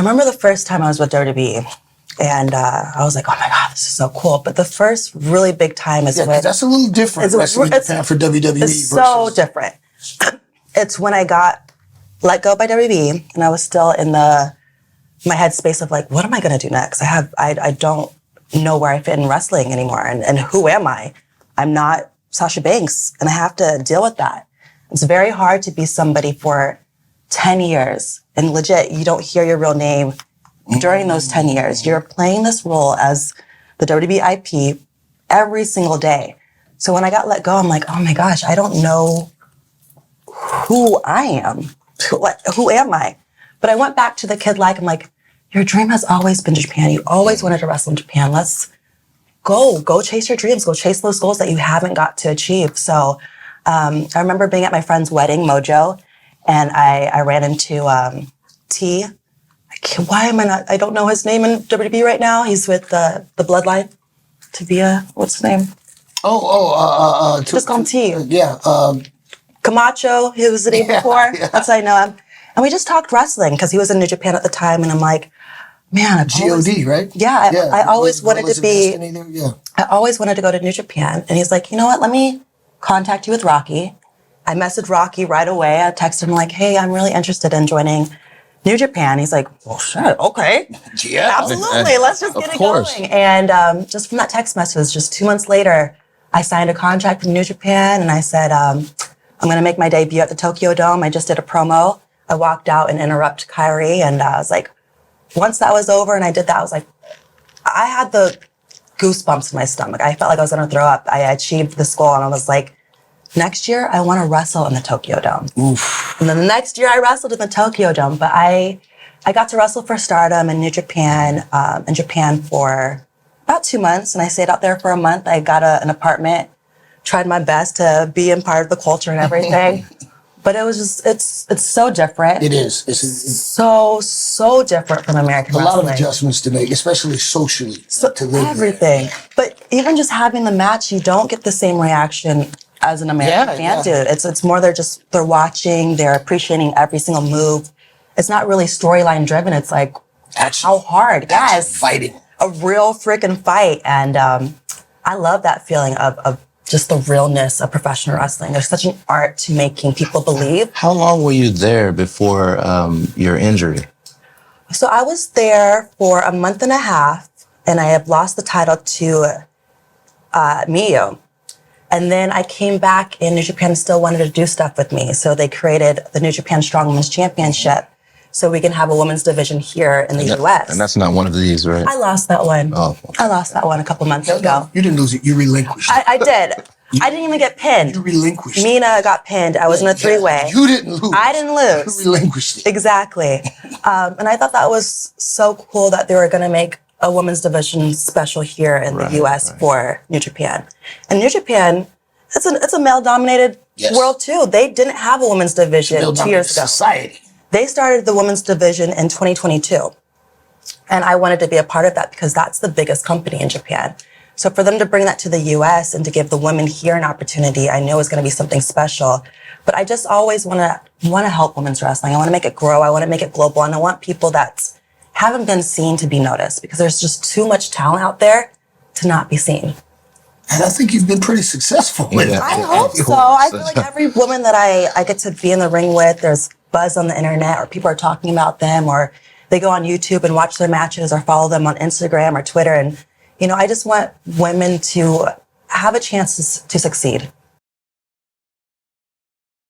remember the first time I was with WWE, and I was like, oh my God, this is so cool. But the first really big time is when... that's a little different wrestling Japan for WWE. It's so different. It's when I got let go by WWE, and I was still in my headspace of like, what am I going to do next? I don't know where I fit in wrestling anymore, and who am I? I'm not Sasha Banks, and I have to deal with that. It's very hard to be somebody for 10 years, and legit, you don't hear your real name during those 10 years. You're playing this role as the WWE IP every single day. So when I got let go, I'm like, oh my gosh, I don't know who I am. Who am I? But I went back to the kid I'm like, your dream has always been Japan. You always wanted to wrestle in Japan. Let's go chase your dreams. Go chase those goals that you haven't got to achieve. So I remember being at my friend's wedding, Mojo, and I ran into T. I don't know his name in WWE right now. He's with the Bloodline. Tavia, what's his name? Just call him T. Camacho, he was the name before. Yeah. That's how I know him. And we just talked wrestling because he was in New Japan at the time. And I'm like, man, G.O.D., right? Yeah, I always wanted to be, I always wanted to go to New Japan. And he's like, you know what, let me contact you with Rocky. I messaged Rocky right away. I texted him like, hey, I'm really interested in joining New Japan. He's like, well, shit, okay. Yeah. Absolutely, let's just get it going. And just from that text message, just 2 months later, I signed a contract with New Japan and I said, I'm going to make my debut at the Tokyo Dome. I just did a promo. I walked out and interrupted Kairi, and I was like, once that was over and I did that, I was like, I had the goosebumps in my stomach. I felt like I was going to throw up. I achieved this goal, and I was like, next year, I want to wrestle in the Tokyo Dome. Oof. And then the next year, I wrestled in the Tokyo Dome, but I got to wrestle for Stardom in New Japan, in Japan for about 2 months, and I stayed out there for a month. I got an apartment, tried my best to be in part of the culture and everything. But it was just, it's so different. It is. It's so different from American wrestling. A lot of adjustments to make, especially socially. To live everything. There. But even just having the match, you don't get the same reaction as an American fan do. It's more they're watching, they're appreciating every single move. It's not really storyline driven. It's like, how hard? Yes. Fighting. A real freaking fight. And I love that feeling of just the realness of professional wrestling. There's such an art to making people believe. How long were you there before your injury? So I was there for a month and a half, and I have lost the title to Miyu. And then I came back, and New Japan still wanted to do stuff with me. So they created the New Japan Strong Women's Championship so we can have a women's division here in the U.S. And that's not one of these, right? I lost that one. Oh. I lost that one a couple months ago. No, you didn't lose it. You relinquished it. I did. I didn't even get pinned. You relinquished it. Mina got pinned. I was in a three-way. You didn't lose. I didn't lose. You relinquished it. Exactly. And I thought that was so cool that they were going to make a women's division special here in the U.S. for New Japan. And New Japan, it's a male-dominated world, too. They didn't have a women's division 2 years ago. Society. They started the women's division in 2022. And I wanted to be a part of that because that's the biggest company in Japan. So for them to bring that to the U.S. and to give the women here an opportunity, I knew it was going to be something special. But I just always want to help women's wrestling. I want to make it grow. I want to make it global. And I want people that haven't been seen to be noticed because there's just too much talent out there to not be seen. And I think you've been pretty successful with it. I hope so. I feel like every woman that I get to be in the ring with, there's buzz on the internet or people are talking about them or they go on YouTube and watch their matches or follow them on Instagram or Twitter. And, I just want women to have a chance to succeed.